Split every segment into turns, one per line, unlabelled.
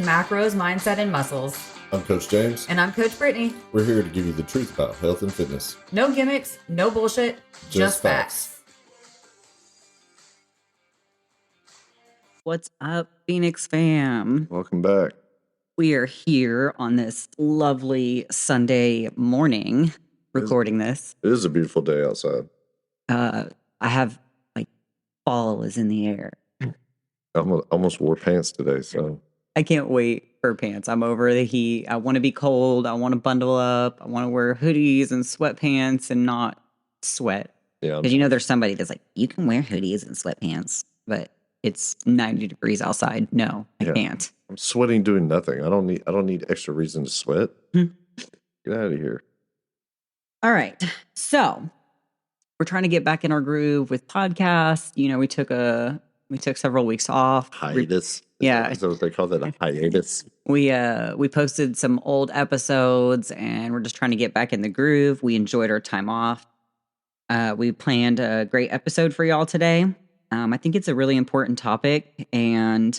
Macros, Mindset, and Muscles.
I'm Coach James.
And I'm Coach Brittany.
We're here to give you the truth about health and fitness.
No gimmicks, no bullshit, just facts.
What's up, Phoenix fam?
Welcome back.
We are here on this lovely Sunday morning recording this.
It is a beautiful day outside.
I have fall is in the air.
I almost wore pants today, so
I can't wait for pants. I'm over the heat. I want to be cold. I want to bundle up. I want to wear hoodies and sweatpants and not sweat.
yeah.
Because there's somebody that's like, you can wear hoodies and sweatpants, but it's 90 degrees outside. No, I can't.
I'm sweating doing nothing. I don't need extra reason to sweat. Get out of here.
All right. So we're trying to get back in our groove with podcasts. We took several weeks off.
Hiatus.
Yeah.
Is that what they call that? A hiatus?
We posted some old episodes and we're just trying to get back in the groove. We enjoyed our time off. We planned a great episode for y'all today. I think it's a really important topic, and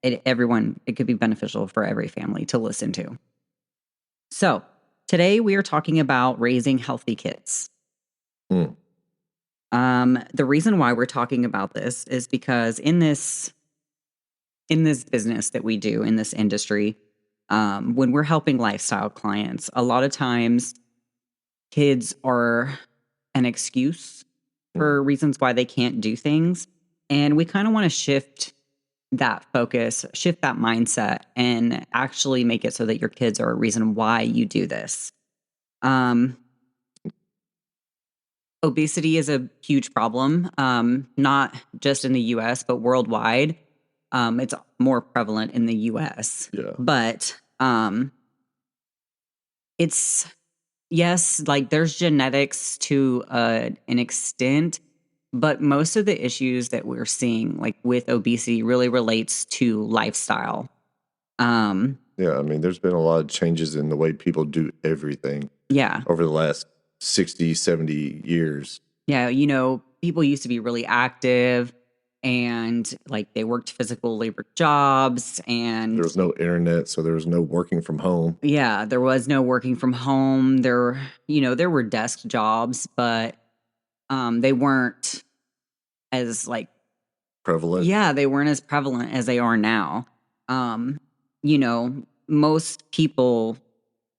it could be beneficial for every family to listen to. So today we are talking about raising healthy kids. The reason why we're talking about this is because in this business that we do, in this industry, when we're helping lifestyle clients, a lot of times kids are an excuse for reasons why they can't do things. And we kind of want to shift that focus, shift that mindset, and actually make it so that your kids are a reason why you do this. Obesity is a huge problem, not just in the U.S., but worldwide. It's more prevalent in the U.S.
Yeah.
But it's, yes, there's genetics to an extent, but most of the issues that we're seeing, with obesity, really relates to lifestyle.
Yeah, there's been a lot of changes in the way people do everything.
Yeah.
Over the last 60, 70 years.
Yeah, people used to be really active and they worked physical labor jobs, and
there was no internet, so there was no working from home.
Yeah, there was no working from home. There were desk jobs, but they weren't as
prevalent.
Yeah, they weren't as prevalent as they are now. Most people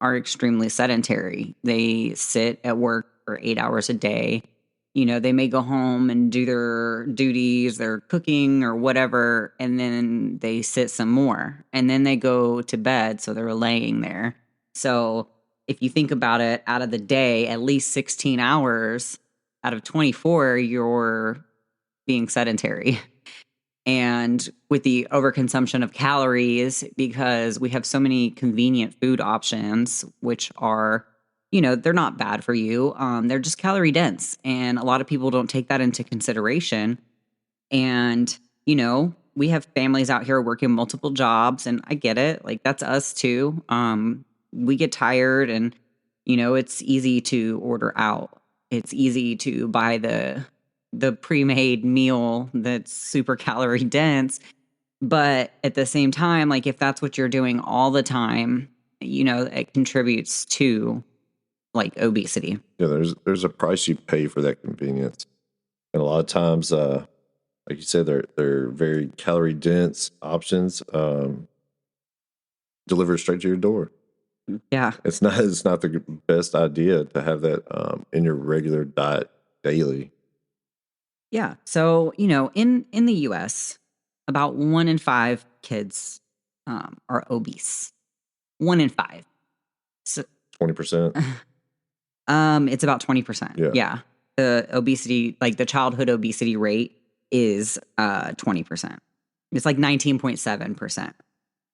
are extremely sedentary. They sit at work for 8 hours a day. They may go home and do their duties, their cooking or whatever, and then they sit some more. And then they go to bed, so they're laying there. So if you think about it, out of the day, at least 16 hours out of 24, you're being sedentary. And with the overconsumption of calories, because we have so many convenient food options, which are, they're not bad for you. They're just calorie dense. And a lot of people don't take that into consideration. And, we have families out here working multiple jobs, and I get it. That's us too. We get tired, and, it's easy to order out. It's easy to buy the pre-made meal that's super calorie dense. But at the same time, if that's what you're doing all the time, it contributes to obesity.
Yeah, there's a price you pay for that convenience. And a lot of times, like you said, they're very calorie dense options, delivered straight to your door.
Yeah.
It's not the best idea to have that in your regular diet daily.
Yeah. So, in the US, about 1 in 5 kids are obese. 1 in 5. So
20%.
It's about 20%. Yeah. The obesity, the childhood obesity rate is 20%. It's 19.7%.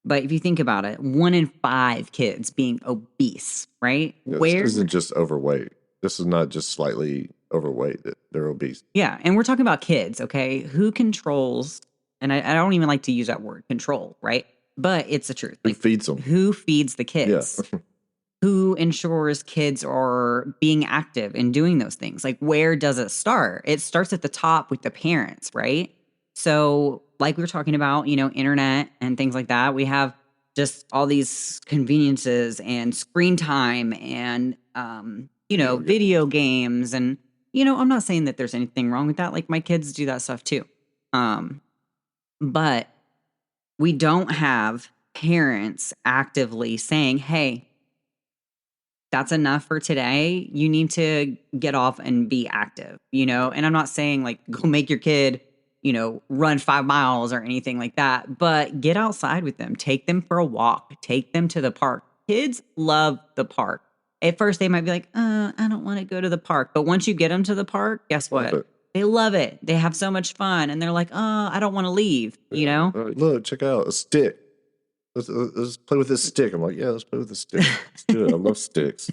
But if you think about it, 1 in 5 kids being obese, right?
Yeah, this isn't just overweight. This is not just slightly overweight that they're obese.
Yeah, and we're talking about kids, okay? Who controls, and I don't even like to use that word, control, right? But it's the truth.
Who feeds them?
Who feeds the kids?
Yeah.
Who ensures kids are being active and doing those things? Where does it start? It starts at the top with the parents, right? So, like we were talking about, internet and things like that, we have just all these conveniences and screen time and, video games. And, I'm not saying that there's anything wrong with that. Like my kids do that stuff too. But we don't have parents actively saying, hey, that's enough for today. You need to get off and be active, And I'm not saying like go make your kid, run 5 miles or anything like that, but get outside with them. Take them for a walk. Take them to the park. Kids love the park. At first, they might be like, I don't want to go to the park. But once you get them to the park, guess what? They love it. They have so much fun. And they're like, I don't want to leave,
Look, check out a stick. Let's play with this stick. I'm like, yeah, let's play with this stick. Let's do it. I love sticks.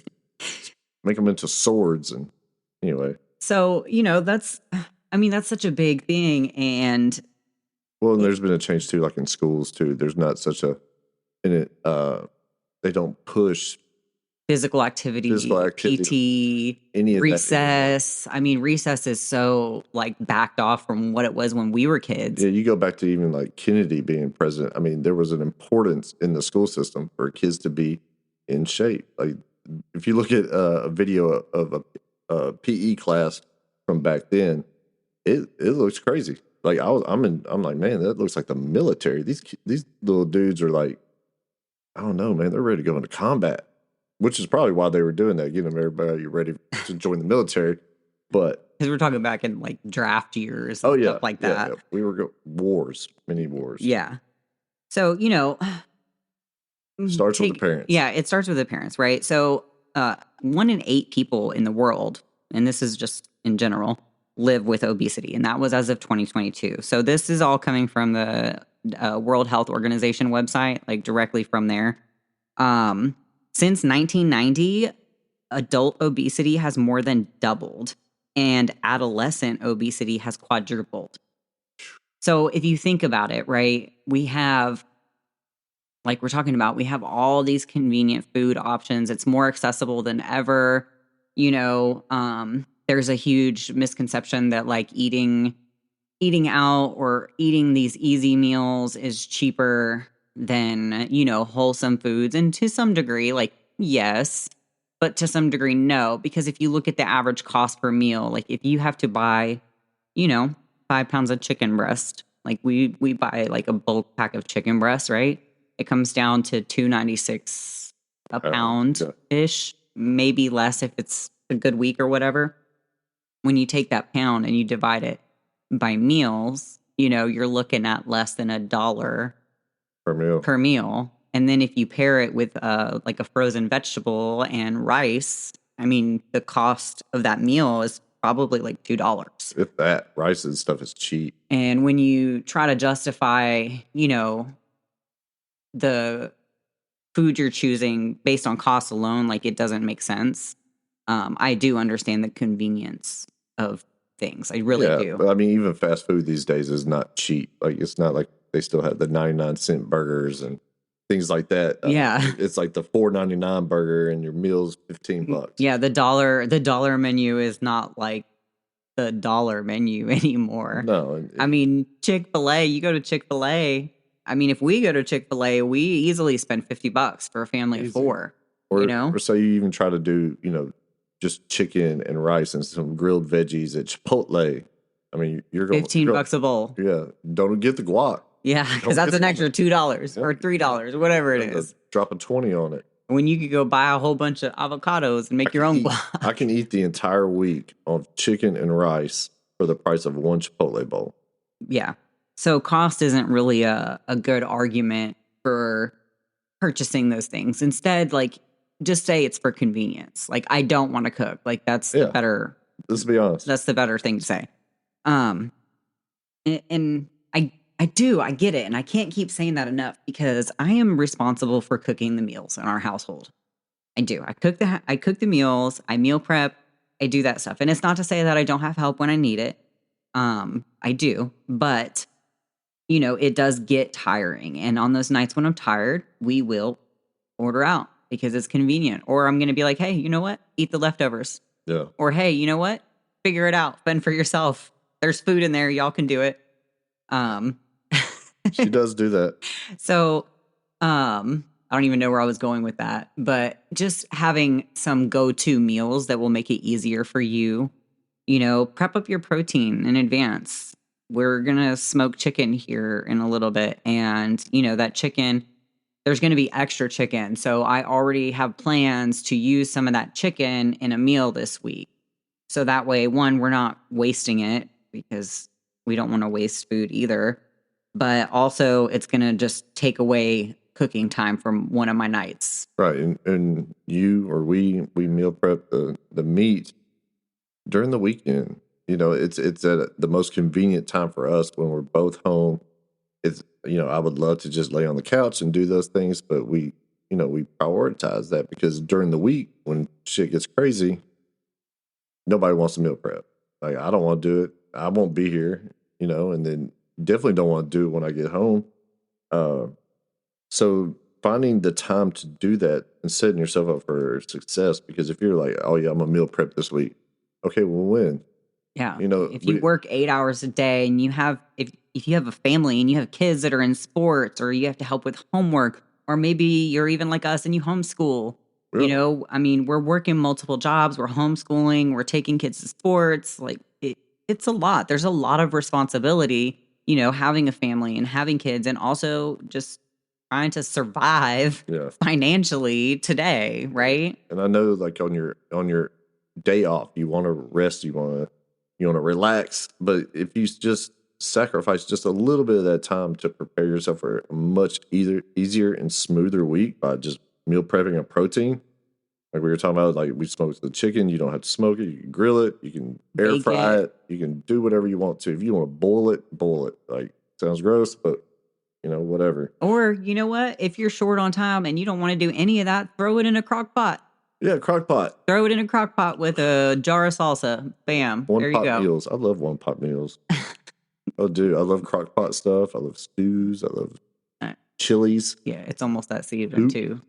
Make them into swords. And anyway.
So, that's such a big thing. And
there's been a change too, like in schools too. There's not such they don't push
physical activity, PT,
any of
recess.
That.
I mean, recess is so like backed off from what it was when we were kids.
Yeah, you go back to even like Kennedy being president. I mean, there was an importance in the school system for kids to be in shape. Like if you look at a video of a PE class from back then, it looks crazy. Like I'm like, man, that looks like the military. These little dudes are like, I don't know, man, they're ready to go into combat. Which is probably why they were doing that, getting everybody ready to join the military. But
because we're talking back in like draft years, and stuff like that.
Yeah. We were many wars.
Yeah. So
starts with the parents.
Yeah, it starts with the parents, right? So 1 in 8 people in the world, and this is just in general, live with obesity, and that was as of 2022. So this is all coming from the World Health Organization website, like directly from there. Since 1990, adult obesity has more than doubled, and adolescent obesity has quadrupled. So if you think about it, right, we have, like we're talking about, we have all these convenient food options. It's more accessible than ever. There's a huge misconception that like eating out or eating these easy meals is cheaper than, wholesome foods. And to some degree, like, yes, but to some degree, no. Because if you look at the average cost per meal, like if you have to buy, 5 pounds of chicken breast, like we buy like a bulk pack of chicken breast, right? It comes down to $2.96 a pound-ish, maybe less if it's a good week or whatever. When you take that pound and you divide it by meals, you're looking at less than $1 per meal. And then if you pair it with like a frozen vegetable and rice, I mean, the cost of that meal is probably like $2.
If that, rice and stuff is cheap.
And when you try to justify, the food you're choosing based on cost alone, like it doesn't make sense. I do understand the convenience of things. I really do.
But I mean, even fast food these days is not cheap. Like it's not like they still have the 99-cent burgers and things like that. It's like the $4.99 burger and your meal's $15.
Yeah, the dollar menu is not like the dollar menu anymore.
No,
I mean, Chick-fil-A, you go to Chick-fil-A. I mean, if we go to Chick-fil-A, we easily spend $50 for a family of 4.
Or so you even try to do, just chicken and rice and some grilled veggies at Chipotle. I mean, you're going
$15 a bowl.
Yeah, don't get the guac.
Yeah, because that's an extra $2 or $3 or whatever it is.
Drop a 20 on it.
When you could go buy a whole bunch of avocados and make your own guac.
I can eat the entire week on chicken and rice for the price of one Chipotle bowl.
Yeah. So cost isn't really a good argument for purchasing those things. Instead, like, just say it's for convenience. Like, I don't want to cook. Like, that's the better.
Let's be honest.
That's the better thing to say. And I get it. And I can't keep saying that enough because I am responsible for cooking the meals in our household. I do. I cook the meals. I meal prep. I do that stuff. And it's not to say that I don't have help when I need it. I do. But, it does get tiring. And on those nights when I'm tired, we will order out because it's convenient. Or I'm going to be like, hey, you know what? Eat the leftovers.
Yeah.
Or, hey, you know what? Figure it out. Fend for yourself. There's food in there. Y'all can do it. Um,
She does do that.
so, I don't even know where I was going with that, but just having some go-to meals that will make it easier for you. Prep up your protein in advance. We're gonna smoke chicken here in a little bit, and that chicken, there's gonna be extra chicken. So I already have plans to use some of that chicken in a meal this week. So that way, one, we're not wasting it because we don't want to waste food either. But also, it's going to just take away cooking time from one of my nights.
Right. And you or we meal prep the meat during the weekend. It's at the most convenient time for us when we're both home. It's I would love to just lay on the couch and do those things, but we prioritize that because during the week when shit gets crazy, nobody wants to meal prep. Like, I don't want to do it. I won't be here, and then definitely don't want to do it when I get home. Uh, so finding the time to do that and setting yourself up for success, because if you're like, oh yeah, I'm a meal prep this week. Okay, well, when?
Yeah. If you work 8 hours a day and if you have a family and you have kids that are in sports, or you have to help with homework, or maybe you're even like us and you homeschool, we're working multiple jobs, we're homeschooling, we're taking kids to sports. Like it's a lot. There's a lot of responsibility, having a family and having kids, and also just trying to survive financially today, right?
And I know, like, on your day off, you want to rest, you want to relax, but if you just sacrifice just a little bit of that time to prepare yourself for a much easier and smoother week by just meal prepping a protein, like we were talking about, like we smoked the chicken, you don't have to smoke it, you can grill it, you can air fry it, you can do whatever you want to. If you want to boil it. Like, sounds gross, but whatever.
Or you know what? If you're short on time and you don't want to do any of that, throw it in a crock pot.
Yeah, crock pot.
Throw it in a crock pot with a jar of salsa. Bam. There you go.
Meals. I love one pot meals. Oh, dude, I love crock pot stuff. I love stews. I love chilies.
Yeah, it's almost that season too.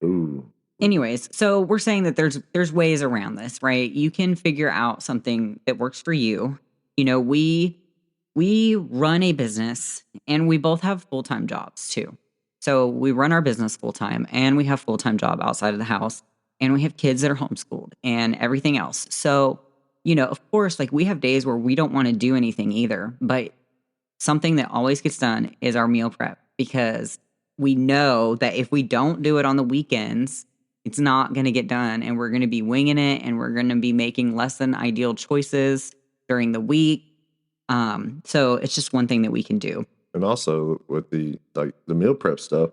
Ooh.
Anyways, so we're saying that there's ways around this, right? You can figure out something that works for you. We run a business and we both have full-time jobs too. So we run our business full-time and we have full-time job outside of the house, and we have kids that are homeschooled and everything else. So, of course, like we have days where we don't want to do anything either, but something that always gets done is our meal prep, because we know that if we don't do it on the weekends, it's not going to get done, and we're going to be winging it, and we're going to be making less than ideal choices during the week. So it's just one thing that we can do.
And also with the meal prep stuff,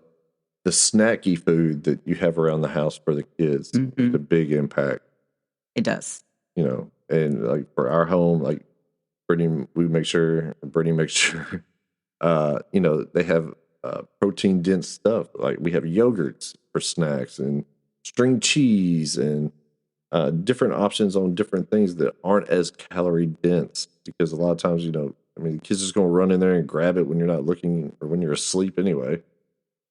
the snacky food that you have around the house for the kids is a big impact.
It does.
And like for our home, like Brittany makes sure, they have protein dense stuff. Like we have yogurts for snacks and string cheese and different options on different things that aren't as calorie dense, because a lot of times, the kids just going to run in there and grab it when you're not looking or when you're asleep anyway.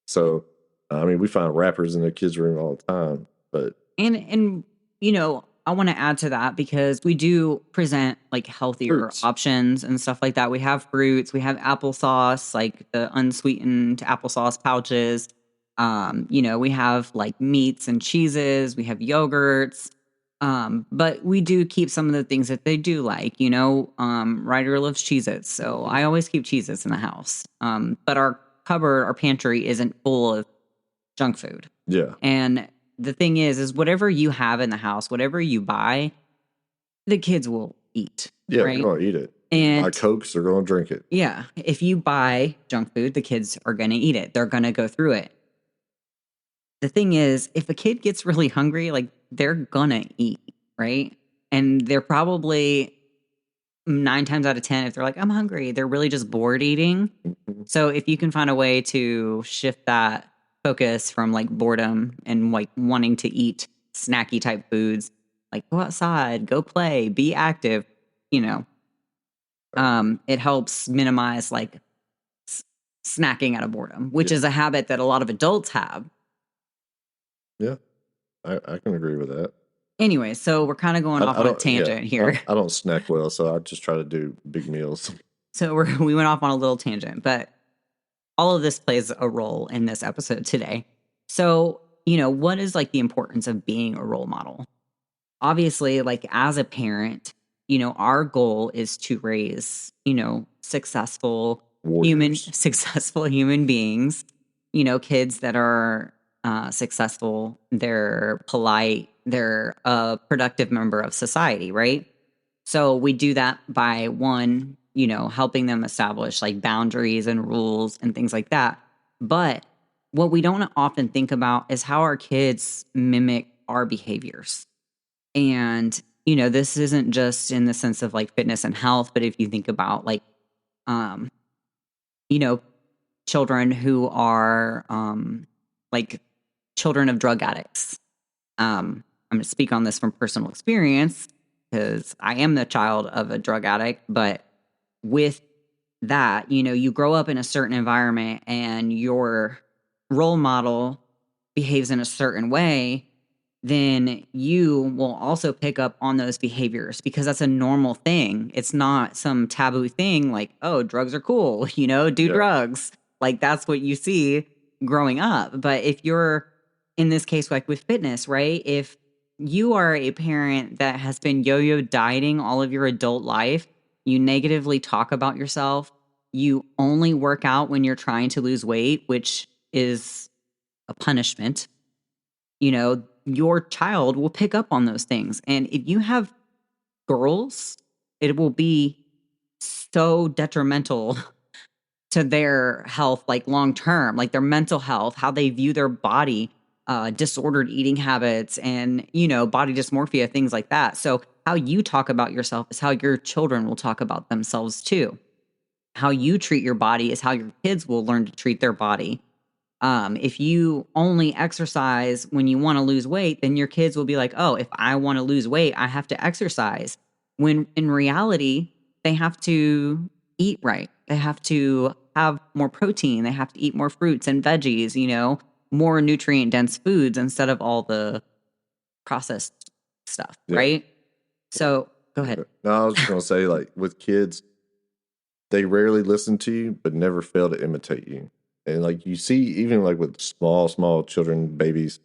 So, we find wrappers in the kids' room all the time. But
and I want to add to that, because we do present like healthier options and stuff like that. We have fruits, we have applesauce, like the unsweetened applesauce pouches. We have like meats and cheeses, we have yogurts. But we do keep some of the things that they do like, Ryder loves Cheez-Its, so I always keep Cheez-Its in the house. But our pantry isn't full of junk food.
Yeah.
And the thing is whatever you have in the house, whatever you buy, the kids will eat.
Yeah,
right?
they're going to eat it.
And
buy Cokes, they're going to drink it.
Yeah. If you buy junk food, the kids are going to eat it. They're going to go through it. The thing is, if a kid gets really hungry, like they're going to eat, right? And they're probably 9 times out of 10, if they're like, I'm hungry, they're really just bored eating. So if you can find a way to shift that focus from like boredom and like wanting to eat snacky type foods, like go outside, go play, be active, it helps minimize like snacking out of boredom, which is a habit that a lot of adults have.
Yeah, I can agree with that.
Anyway, so we're kind of going off on a tangent here.
I don't snack well, so I just try to do big meals.
So we went off on a little tangent, but all of this plays a role in this episode today. So, what is like the importance of being a role model? Obviously, like as a parent, our goal is to raise, successful
Warriors.
successful human beings, kids that are successful, they're polite, they're a productive member of society, right? So we do that by one, helping them establish like boundaries and rules and things like that. But what we don't often think about is how our kids mimic our behaviors. And, this isn't just in the sense of like fitness and health, but if you think about like, um, you know, children who are like children of drug addicts. I'm going to speak on this from personal experience because I am the child of a drug addict. But with that, you grow up in a certain environment and your role model behaves in a certain way, then you will also pick up on those behaviors because that's a normal thing. It's not some taboo thing like, oh, drugs are cool, do
Yeah.
drugs. Like that's what you see growing up. But if you're in this case, like with fitness, right? If you are a parent that has been yo-yo dieting all of your adult life, you negatively talk about yourself, you only work out when you're trying to lose weight, which is a punishment, your child will pick up on those things. And if you have girls, it will be so detrimental to their health, like long term, like their mental health, how they view their body, disordered eating habits, and, body dysmorphia, things like that. So, how you talk about yourself is how your children will talk about themselves too. How you treat your body is how your kids will learn to treat their body. If you only exercise when you want to lose weight, then your kids will be like, oh, if I want to lose weight, I have to exercise. When in reality, they have to eat right. They have to have more protein. They have to eat more fruits and veggies, more nutrient dense foods instead of all the processed stuff,
Yeah.
right? So go ahead.
No, I was just going to say, like, with kids, they rarely listen to you, but never fail to imitate you. And like you see, even like with small children, babies,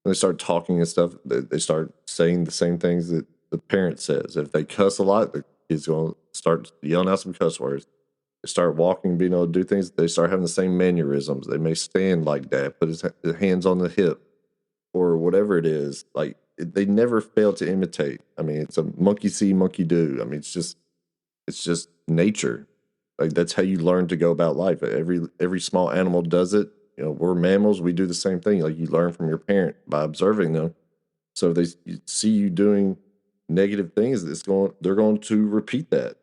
when they start talking and stuff, they start saying the same things that the parent says. If they cuss a lot, the kid's going to start yelling out some cuss words. They start walking, being able to do things. They start having the same mannerisms. They may stand like that, put his hands on the hip, or whatever it is. Like they never fail to imitate. I mean, it's a monkey see, monkey do. I mean, it's just nature. Like that's how you learn to go about life. Every small animal does it. We're mammals. We do the same thing. Like you learn from your parent by observing them. So if they see you doing negative things, they're going to repeat that,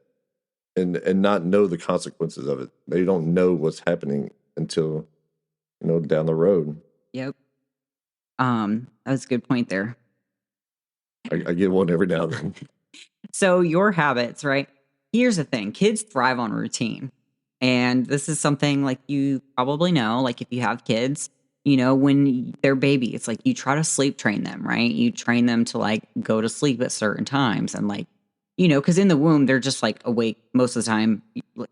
and not know the consequences of it. They don't know what's happening until down the road.
Yep. That's a good point there.
I get one every now and then.
So your habits, right? Here's the thing. Kids thrive on routine. And this is something like you probably know, like if you have kids, when they're baby, it's like you try to sleep train them, right? You train them to like go to sleep at certain times and like, because in the womb, they're just like awake most of the time,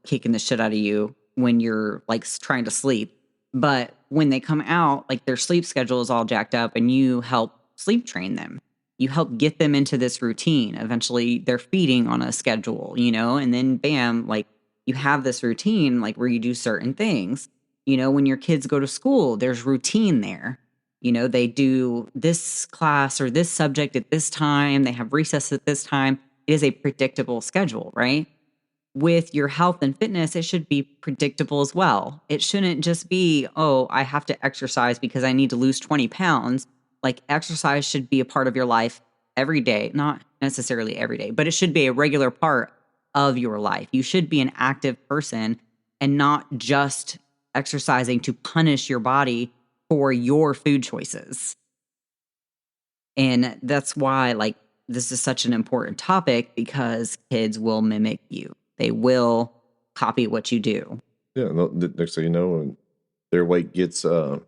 kicking the shit out of you when you're like trying to sleep. But when they come out, like their sleep schedule is all jacked up and you help sleep train them. You help get them into this routine. Eventually they're feeding on a schedule, and then bam, like you have this routine, like where you do certain things. When your kids go to school, there's routine there. They do this class or this subject at this time. They have recess at this time. It is a predictable schedule, right? With your health and fitness, it should be predictable as well. It shouldn't just be, oh, I have to exercise because I need to lose 20 pounds. Like exercise should be a part of your life every day, not necessarily every day, but it should be a regular part of your life. You should be an active person and not just exercising to punish your body for your food choices. And that's why like this is such an important topic because kids will mimic you. They will copy what you do.
Yeah, next thing you know, when their weight gets to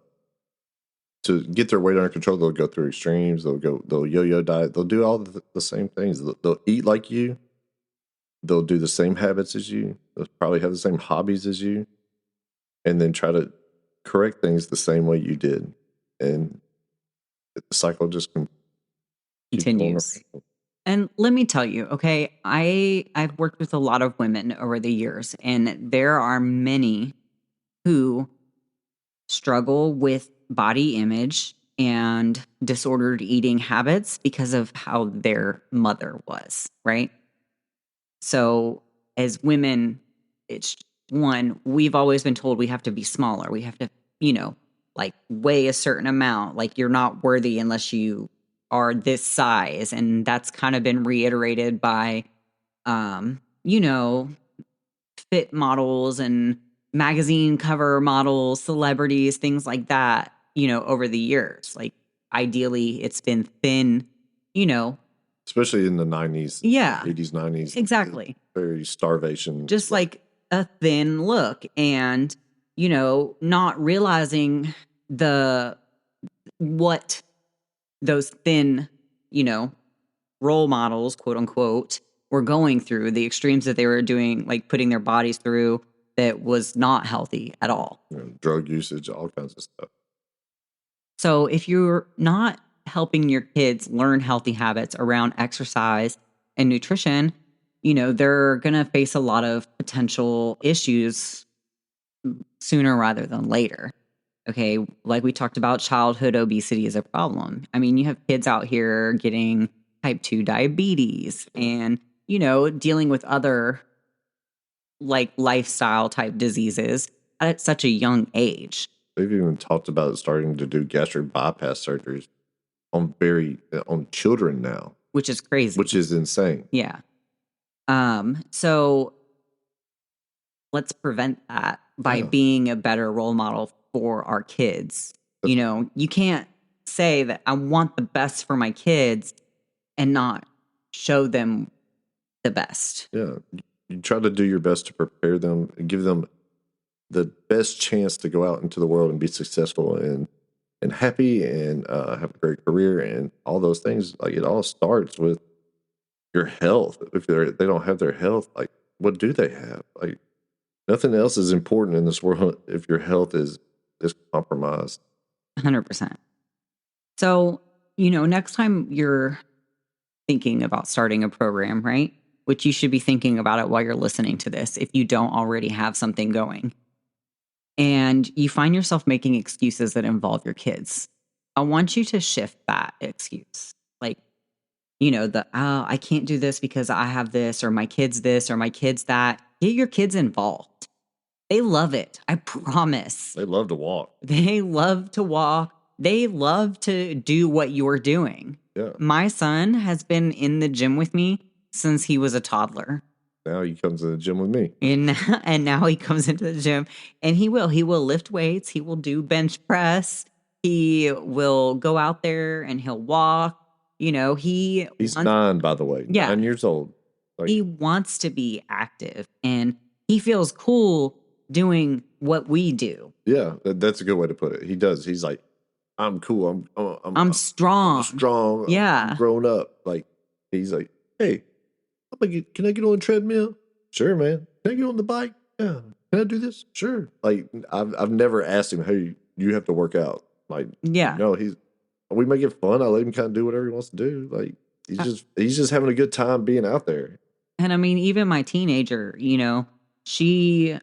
get their weight under control, they'll go through extremes. They'll yo-yo diet. They'll do all the same things. They'll eat like you. They'll do the same habits as you. they'll probably have the same hobbies as you, and then try to correct things the same way you did. And the cycle just keeps going
Continues.
around.
And let me tell you, okay, I've worked with a lot of women over the years, and there are many who struggle with body image and disordered eating habits because of how their mother was, right? So, as women, it's one, we've always been told we have to be smaller. We have to, like weigh a certain amount. Like you're not worthy unless you are this size. And that's kind of been reiterated by, um, you know, fit models and magazine cover models, celebrities, things like that, over the years. Like ideally, it's been thin, you know,
Especially in the 90s,
yeah,
80s, 90s.
exactly.
Very starvation.
Just like a thin look and, not realizing what those thin, you know, role models, quote unquote, were going through, the extremes that they were doing, like putting their bodies through that was not healthy at all.
Drug usage, all kinds of stuff.
So if you're not helping your kids learn healthy habits around exercise and nutrition, they're going to face a lot of potential issues sooner rather than later. Okay. Like we talked about, childhood obesity is a problem. I mean, you have kids out here getting type 2 diabetes and, dealing with other like lifestyle type diseases at such a young age.
They've even talked about starting to do gastric bypass surgeries on children now,
Which is crazy.
which is insane.
Yeah. So let's prevent that by being a better role model for our kids. You can't say that I want the best for my kids and not show them the best.
Yeah. You try to do your best to prepare them and give them the best chance to go out into the world and be successful and happy and have a great career and all those things. Like it all starts with your health. If they don't have their health, like what do they have? Like nothing else is important in this world if your health is compromised.
100%. So, next time you're thinking about starting a program, right? Which you should be thinking about it while you're listening to this if you don't already have something going. And you find yourself making excuses that involve your kids. I want you to shift that excuse. Like, I can't do this because I have this, or my kid's this, or my kid's that. Get your kids involved. They love it. I promise.
They love to walk.
They love to walk. They love to do what you're doing.
Yeah.
My son has been in the gym with me since he was a toddler.
Now he comes to the gym with me.
And now he comes into the gym and he will lift weights. He will do bench press. He will go out there and he'll walk.
He's 9, by the way.
Yeah.
9 years old. Like,
he wants to be active and he feels cool doing what we do.
Yeah, that's a good way to put it. He does. He's like, I'm cool.
I'm strong.
I'm strong.
Yeah.
I'm grown up. Like he's like, hey, can I get on a treadmill? Sure, man. Can I get on the bike? Yeah. Can I do this? Sure. Like I've never asked him, hey, you have to work out. Like,
yeah.
No, we make it fun. I let him kind of do whatever he wants to do. Like he's just having a good time being out there.
And I mean, even my teenager, she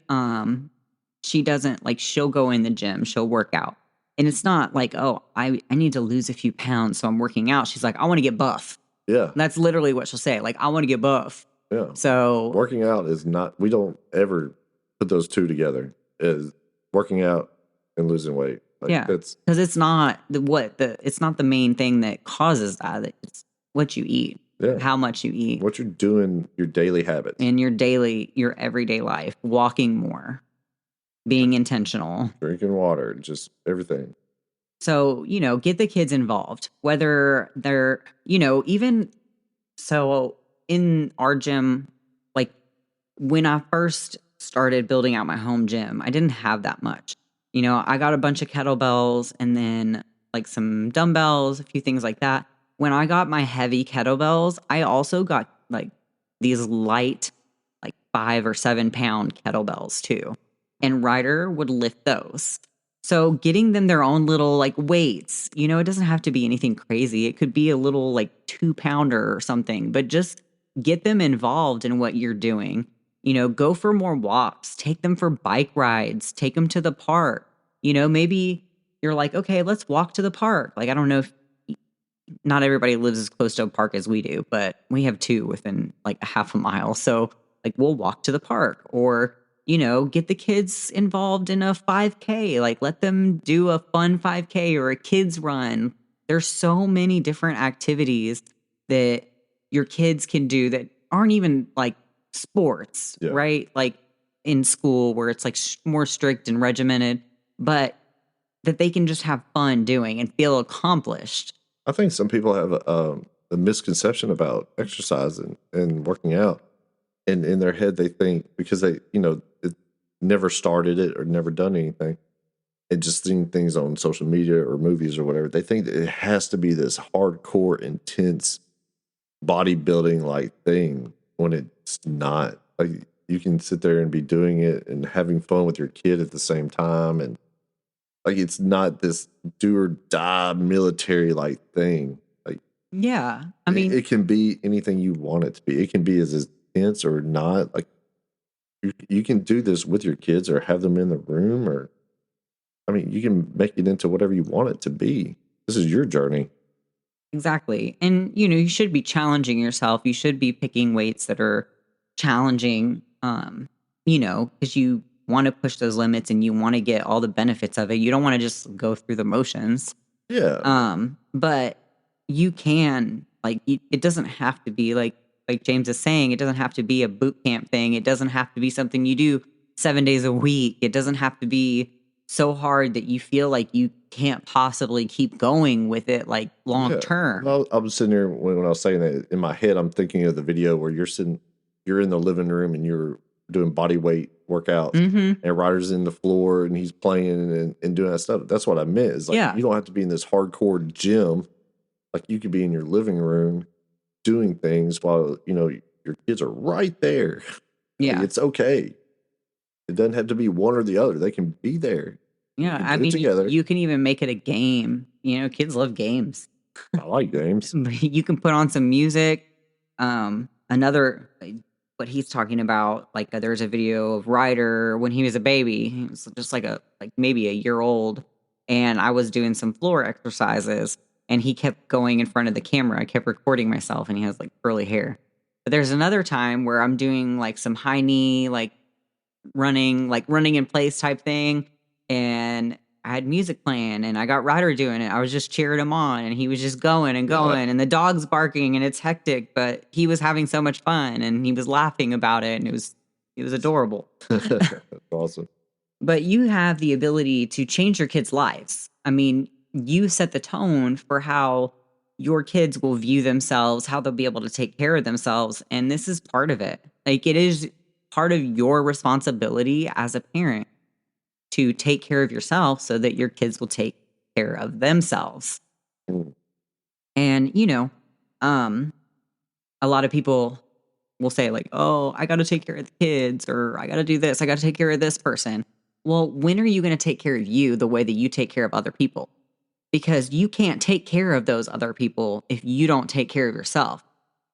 doesn't like, she'll go in the gym, she'll work out. And it's not like, oh, I need to lose a few pounds, so I'm working out. She's like, I want to get buff.
Yeah.
That's literally what she'll say. Like, I want to get buff.
Yeah.
So
working out is not, we don't ever put those two together, is working out and losing weight. Like,
yeah. Because it's not it's not the main thing that causes that. It's what you eat.
Yeah.
How much you eat.
What you're doing, your daily habits.
In your everyday life. Walking more. Being intentional.
Drinking water. Just everything.
So, get the kids involved. Whether they're, even so in our gym, like when I first started building out my home gym, I didn't have that much. I got a bunch of kettlebells and then like some dumbbells, a few things like that. When I got my heavy kettlebells, I also got like these light, like 5 or 7 pound kettlebells too. And Ryder would lift those. So getting them their own little like weights, it doesn't have to be anything crazy. It could be a little like 2 pounder or something, but just get them involved in what you're doing. Go for more walks, take them for bike rides, take them to the park. Maybe you're like, okay, let's walk to the park. Like, I don't know if not everybody lives as close to a park as we do, but we have two within like a half a mile. So like we'll walk to the park or, get the kids involved in a 5K, like let them do a fun 5K or a kids run. There's so many different activities that your kids can do that aren't even like sports,
Yeah.
right? Like in school where it's like more strict and regimented, but that they can just have fun doing and feel accomplished.
I think some people have a misconception about exercising and working out. And in their head, they think because they, it never started it or never done anything, and just seeing things on social media or movies or whatever, they think that it has to be this hardcore, intense bodybuilding like thing when it's not. Like you can sit there and be doing it and having fun with your kid at the same time, and like it's not this do or die military like thing. Like
Yeah. I mean,
it can be anything you want it to be. It can be as intense or not. Like you can do this with your kids or have them in the room, or I mean, you can make it into whatever you want it to be. This is your journey.
exactly. And, you should be challenging yourself. You should be picking weights that are challenging, because you want to push those limits and you want to get all the benefits of it. You don't want to just go through the motions.
Yeah.
But you can, like, it doesn't have to be like James is saying, it doesn't have to be a boot camp thing. It doesn't have to be something you do 7 days a week. It doesn't have to be so hard that you feel like you can't possibly keep going with it like long term.
Well, I was sitting there when I was saying that in my head, I'm thinking of the video where you're in the living room and you're doing body weight workouts, and Ryder's in the floor and he's playing and doing that stuff. That's what I meant. Is like
Yeah.
you don't have to be in this hardcore gym. Like you could be in your living room doing things while your kids are right there.
Yeah.
Like, it's okay. It doesn't have to be one or the other. They can be there.
Yeah.
can
I
get it
mean,
together.
you can even make it a game. Kids love games.
I like games.
You can put on some music. Another, what he's talking about, like there's a video of Ryder when he was a baby. He was just like maybe a year old, and I was doing some floor exercises, and he kept going in front of the camera. I kept recording myself, and he has like curly hair. But there's another time where I'm doing like some high knee, like running in place type thing, and I had music playing and I got Ryder doing it. I was just cheering him on and he was just going and going and the dog's barking and it's hectic, but he was having so much fun and he was laughing about it and it was adorable.
That's awesome.
But you have the ability to change your kids' lives. I mean, you set the tone for how your kids will view themselves, how they'll be able to take care of themselves. And this is part of it. Like it is part of your responsibility as a parent to take care of yourself so that your kids will take care of themselves. And, a lot of people will say like, oh, I got to take care of the kids or I got to do this. I got to take care of this person. Well, when are you going to take care of you the way that you take care of other people? Because you can't take care of those other people if you don't take care of yourself,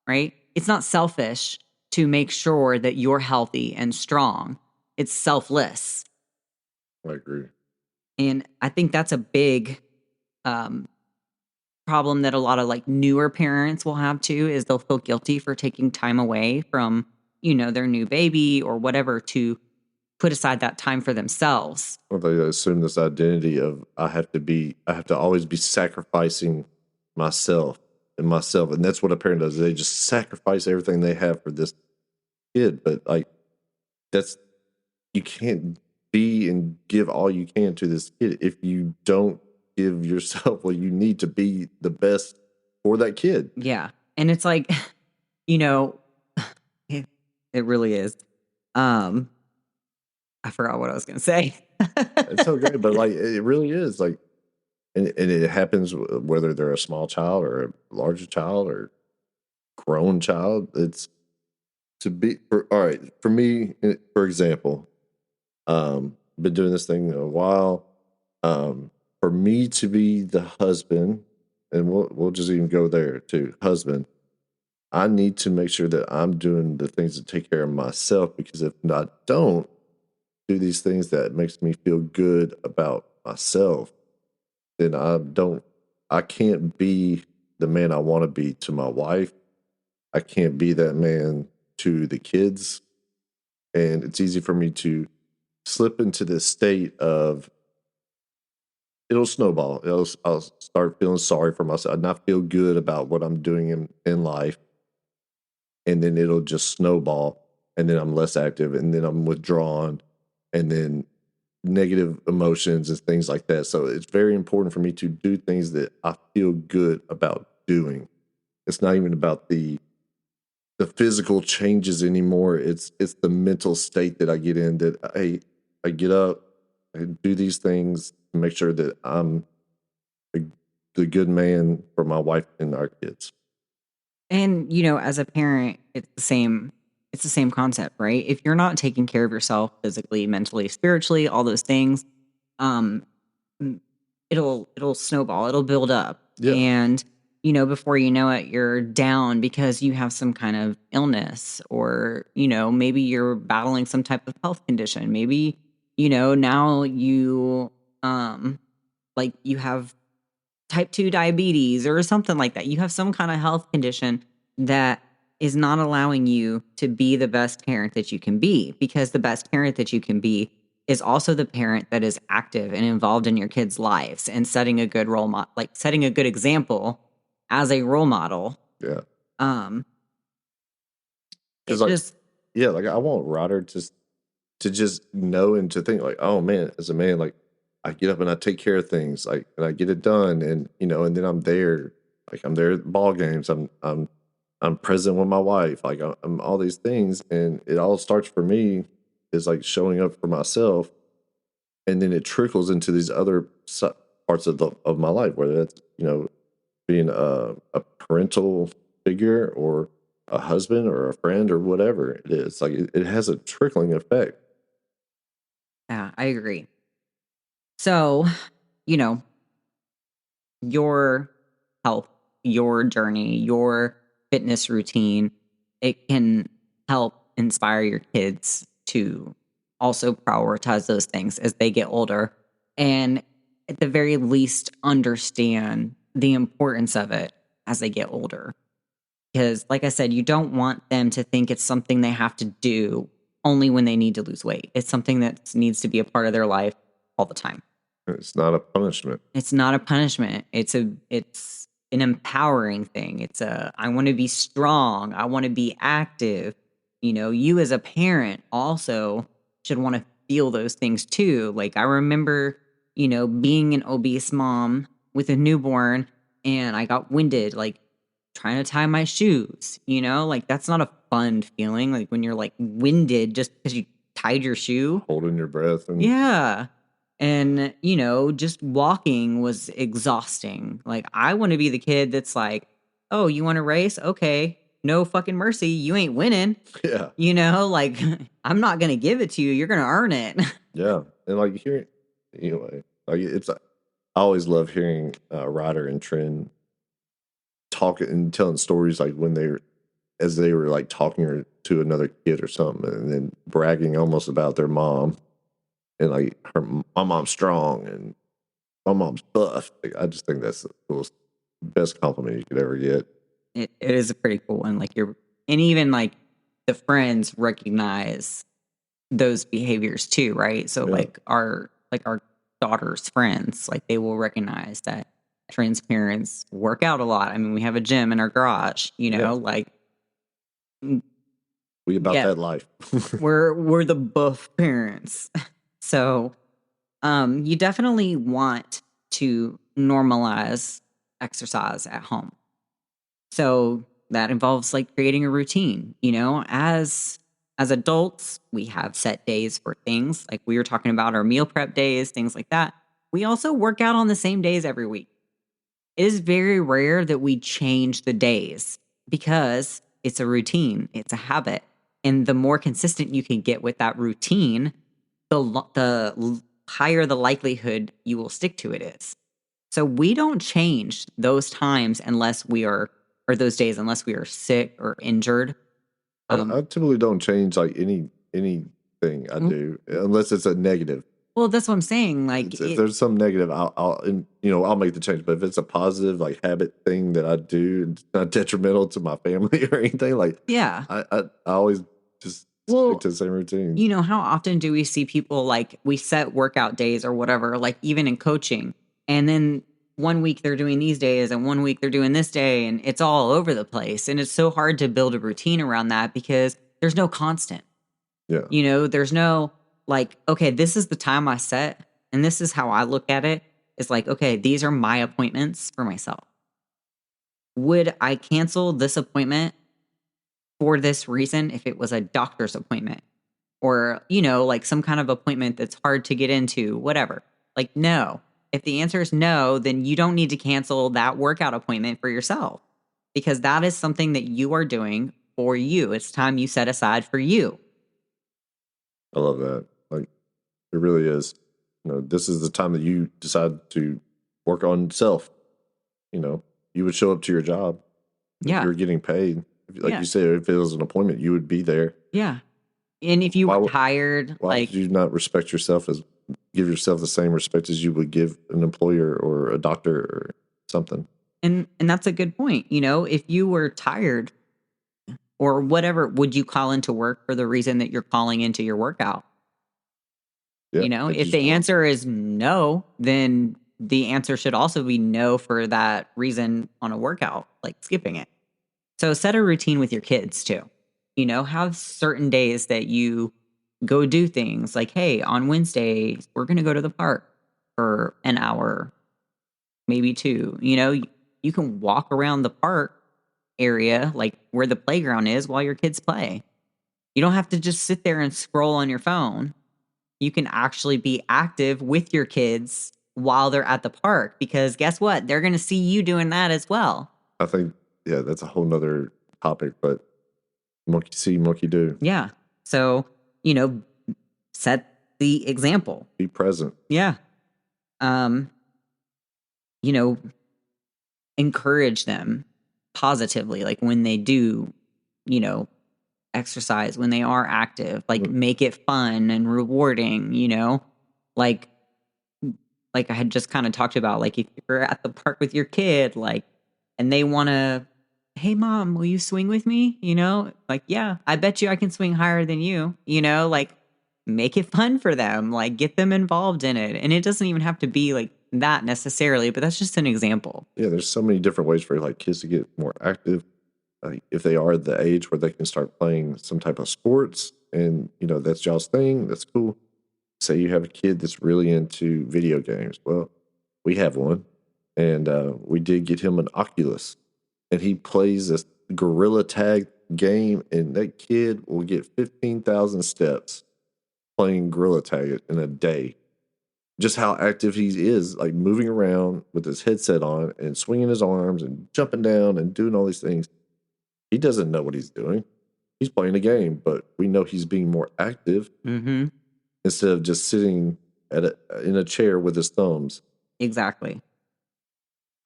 right? It's not selfish to make sure that you're healthy and strong. It's selfless.
I agree.
And I think that's a big problem that a lot of like newer parents will have too, is they'll feel guilty for taking time away from, their new baby or whatever to put aside that time for themselves.
Or they assume this identity of I have to always be sacrificing myself. And that's what a parent does. They just sacrifice everything they have for this kid. But like you can't be and give all you can to this kid if you don't give yourself what you need to be the best for that kid.
Yeah. And it's like, it really is. I forgot what I was going to say.
It's so great, but like it really is like, and it happens whether they're a small child or a larger child or grown child. all right, for me, for example, been doing this thing a while. For me to be the husband, and we'll just even go there too, husband. I need to make sure that I'm doing the things to take care of myself, because if I don't do these things that makes me feel good about myself, then I can't be the man I want to be to my wife. I can't be that man to the kids. And it's easy for me to slip into this state of, it'll snowball. I'll start feeling sorry for myself and not feel good about what I'm doing in life. And then it'll just snowball. And then I'm less active, and then I'm withdrawn, and then negative emotions and things like that. So it's very important for me to do things that I feel good about doing. It's not even about the physical changes anymore. It's the mental state that I get in, that I get up, I do these things to make sure that I'm the good man for my wife and our kids.
And as a parent, it's the same concept, right? If you're not taking care of yourself physically, mentally, spiritually, all those things, um mm, it'll snowball, it'll build up.
Yeah.
And before you know it, you're down because you have some kind of illness, or maybe you're battling some type of health condition. Maybe now you like you have type 2 diabetes or something like that. You have some kind of health condition that is not allowing you to be the best parent that you can be, because the best parent that you can be is also the parent that is active and involved in your kids' lives and setting a good role model, like setting a good example as a role model.
Yeah.
Um, it
Because, like,
just,
yeah, like, I want Ryder to just know and to think, like, oh man, as a man, like, I get up and I take care of things, like, and I get it done, and and then I'm there, like, I'm there at ball games, I'm present with my wife, like, I'm all these things, and it all starts for me is like showing up for myself, and then it trickles into these other parts of my life, whether that's being a parental figure, or a husband, or a friend, or whatever it is. Like, it has a trickling effect.
yeah, I agree. So, you know, your health, your journey, your fitness routine, it can help inspire your kids to also prioritize those things as they get older, and at the very least understand the importance of it as they get older. Because, like I said, you don't want them to think it's something they have to do only when they need to lose weight. It's something that needs to be a part of their life all the time.
It's not a punishment.
It's not a punishment. It's an empowering thing. It's a, I want to be strong. I want to be active. You as a parent also should want to feel those things too. Like, I remember, being an obese mom with a newborn, and I got winded, like trying to tie my shoes, like that's not a fun feeling. Like when you're like winded just because you tied your shoe.
Holding your breath and
Yeah. And, just walking was exhausting. Like, I want to be the kid that's like, oh, you want to race? Okay. No fucking mercy. You ain't winning.
yeah,
Like, I'm not going to give it to you. You're going to earn it.
yeah, and like hearing, anyway, like I always love hearing Ryder and Trent talking and telling stories, like when as they were like talking to another kid or something, and then bragging almost about their mom, and like my mom's strong and my mom's buff. Like, I just think that's the coolest, best compliment you could ever get.
It is a pretty cool one. Like, and even like the friends recognize those behaviors too, right? So
Yeah.
like our daughter's friends, like they will recognize that Trent's parents work out a lot. I mean, we have a gym in our garage,
Yeah.
like
We about
yeah,
that life.
we're the buff parents. So you definitely want to normalize exercise at home. So that involves like creating a routine, as adults, we have set days for things like we were talking about, our meal prep days, things like that. We also work out on the same days every week. It is very rare that we change the days because it's a routine, it's a habit. And the more consistent you can get with that routine, the higher the likelihood you will stick to it is. So we don't change those times unless we are, or those days, unless we are sick or injured.
I typically don't change like anything I do unless it's a negative.
Well, that's what I'm saying. Like,
If there's some negative, I'll make the change. But if it's a positive like habit thing that I do, it's not detrimental to my family or anything. Like,
yeah.
I always just stick to the same routine.
You know, how often do we see people like we set workout days or whatever, like even in coaching, and then 1 week they're doing these days and 1 week they're doing this day, and it's all over the place. And it's so hard to build a routine around that because there's no constant.
Yeah.
You know, there's no like, okay, this is the time I set, and this is how I look at it. It's like, okay, these are my appointments for myself. Would I cancel this appointment for this reason if it was a doctor's appointment? Or, you know, like some kind of appointment that's hard to get into, whatever. Like, no. If the answer is no, then you don't need to cancel that workout appointment for yourself because that is something that you are doing for you. It's time you set aside for you.
I love that. Like, it really is. You know, this is the time that you decide to work on self. You know, you would show up to your job.
Yeah.
If you're getting paid. Like you said, if it was an appointment, you would be there.
Yeah. And if you were tired,
why would you not respect yourself give yourself the same respect as you would give an employer or a doctor or something?
And that's a good point. You know, if you were tired or whatever, would you call into work for the reason that you're calling into your workout?
Yeah,
you know, if the answer is no, then the answer should also be no for that reason on a workout, like skipping it. So set a routine with your kids too. You know, have certain days that you go do things like, hey, on Wednesday, we're going to go to the park for an hour, maybe two. You know, you can walk around the park area, like where the playground is, while your kids play. You don't have to just sit there and scroll on your phone. You can actually be active with your kids while they're at the park because guess what? They're going to see you doing that as well.
I think, yeah, that's a whole nother topic, but monkey see, monkey do.
Yeah. So, you know, set the example.
Be present.
Yeah. You know, encourage them positively, like when they do, you know, exercise, when they are active, like make it fun and rewarding, you know, like I had just kind of talked about, like if you're at the park with your kid, like, and they want to, hey mom, will you swing with me? You know, like, yeah, I bet you I can swing higher than you, you know, like make it fun for them, like get them involved in it. And it doesn't even have to be like that necessarily, but that's just an example.
Yeah. There's so many different ways for like kids to get more active. If they are the age where they can start playing some type of sports and, you know, that's y'all's thing, that's cool. Say you have a kid that's really into video games. Well, we have one, and we did get him an Oculus, and he plays this gorilla tag game, and that kid will get 15,000 steps playing gorilla tag in a day. Just how active he is, like moving around with his headset on and swinging his arms and jumping down and doing all these things. He doesn't know what he's doing. He's playing a game, but we know he's being more active instead of just sitting in a chair with his thumbs.
Exactly.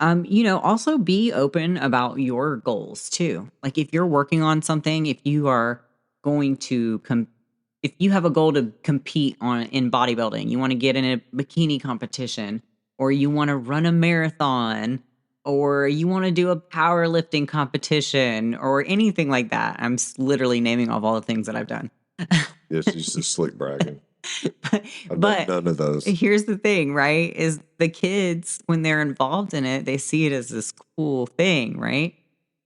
You know, also be open about your goals too. Like if you're working on something, if you are going to if you have a goal to compete in bodybuilding, you want to get in a bikini competition, or you want to run a marathon, or you want to do a powerlifting competition, or anything like that. I'm literally naming off all the things that I've done.
Yes, he's just slick bragging.
but
none of those.
Here's the thing, right? Is the kids, when they're involved in it, they see it as this cool thing, right?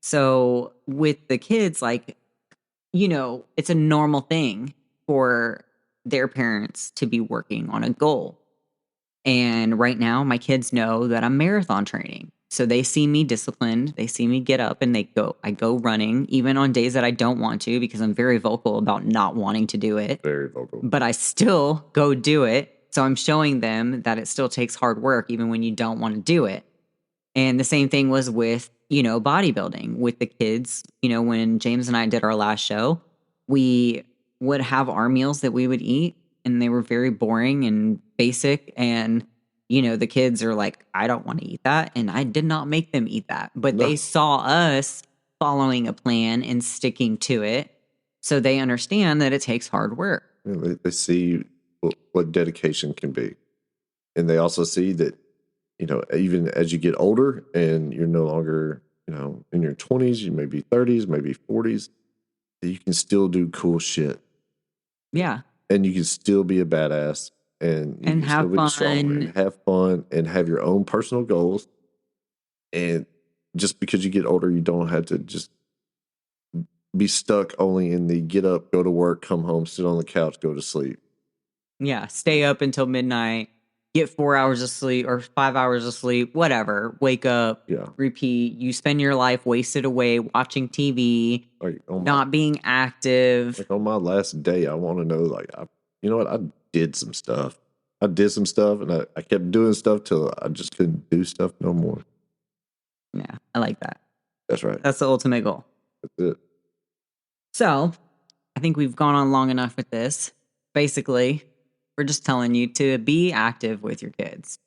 So with the kids, like, you know, it's a normal thing for their parents to be working on a goal. And right now, my kids know that I'm marathon training. So they see me disciplined. They see me get up and I go running, even on days that I don't want to, because I'm very vocal about not wanting to do it.
Very vocal.
But I still go do it. So I'm showing them that it still takes hard work, even when you don't want to do it. And the same thing was with, you know, bodybuilding with the kids. You know, when James and I did our last show, we would have our meals that we would eat, and they were very boring and basic. And, the kids are like, I don't want to eat that. And I did not make them eat that. But they
No.
saw us following a plan and sticking to it. So they understand that it takes hard work.
They see what dedication can be. And they also see that, even as you get older and you're no longer, in your 20s, you may be 30s, maybe 40s, you can still do cool shit.
Yeah.
And you can still be a badass and you
And
can
have
still be stronger
fun.
and have fun and have your own personal goals. And just because you get older, you don't have to just be stuck only in the get up, go to work, come home, sit on the couch, go to sleep.
Yeah. Stay up until midnight, get 4 hours of sleep or 5 hours of sleep, whatever. Wake up,
Yeah.
repeat. You spend your life wasted away watching TV,
Like
not being active.
on my last day, I want to know, you know what? I did some stuff. And I kept doing stuff till I just couldn't do stuff no more.
Yeah, I like that.
That's right.
That's the ultimate goal.
That's it.
So I think we've gone on long enough with this. Basically, we're just telling you to be active with your kids.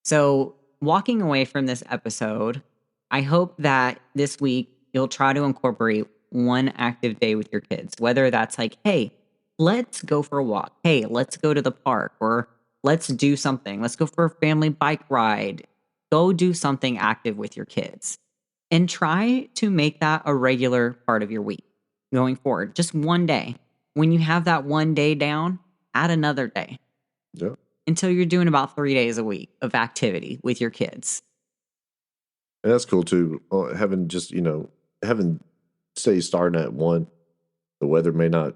So walking away from this episode, I hope that this week you'll try to incorporate one active day with your kids, whether that's like, hey, let's go for a walk. Hey, let's go to the park, or let's do something. Let's go for a family bike ride. Go do something active with your kids and try to make that a regular part of your week going forward. Just one day. When you have that one day down, add another day.
Yeah.
Until you're doing about 3 days a week of activity with your kids.
And that's cool too. Say starting at 1, the weather may not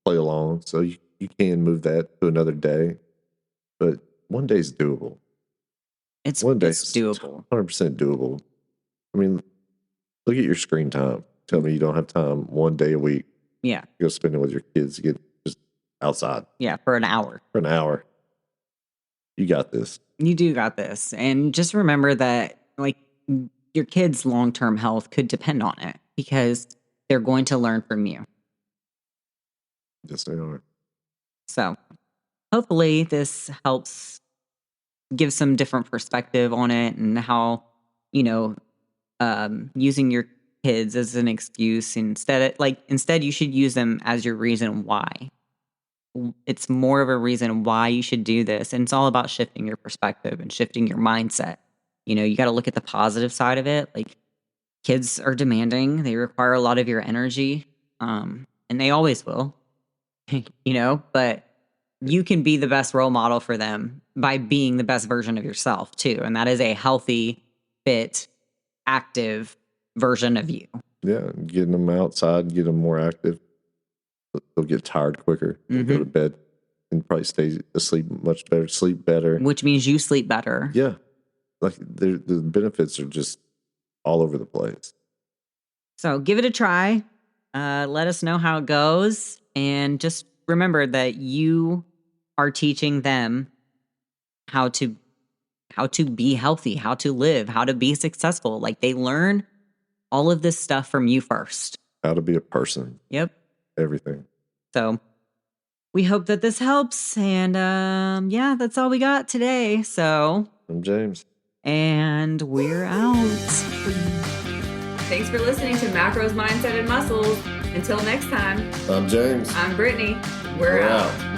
play along. So you can move that to another day. But one day's doable.
It's doable.
100% doable. I mean, look at your screen time. Tell me you don't have time one day a week.
Yeah.
Go spend it with your kids. Get just outside.
Yeah, for an hour.
For an hour. You got this.
You do got this. And just remember that your kids' long-term health could depend on it because they're going to learn from you.
Yes, they are.
So hopefully this helps give some different perspective on it and how, using your kids as an excuse instead you should use them as your reason why. It's more of a reason why you should do this. And it's all about shifting your perspective and shifting your mindset. You got to look at the positive side of it. Like, kids are demanding. They require a lot of your energy. And they always will, but you can be the best role model for them by being the best version of yourself too. And that is a healthy, fit, active version of you.
Yeah. Getting them outside, get them more active. They'll get tired quicker. They'll go to bed and probably stay asleep much better, sleep better.
Which means you sleep better.
Yeah. The benefits are just all over the place.
So give it a try. Let us know how it goes. And just remember that you are teaching them how to be healthy, how to live, how to be successful. Like, they learn all of this stuff from you first.
How to be a person.
Yep.
Everything.
So we hope that this helps. And that's all we got today. So
I'm James.
And we're out.
Thanks for listening to Macros, Mindset, and Muscles. Until next time,
I'm James.
I'm Brittany. We're out.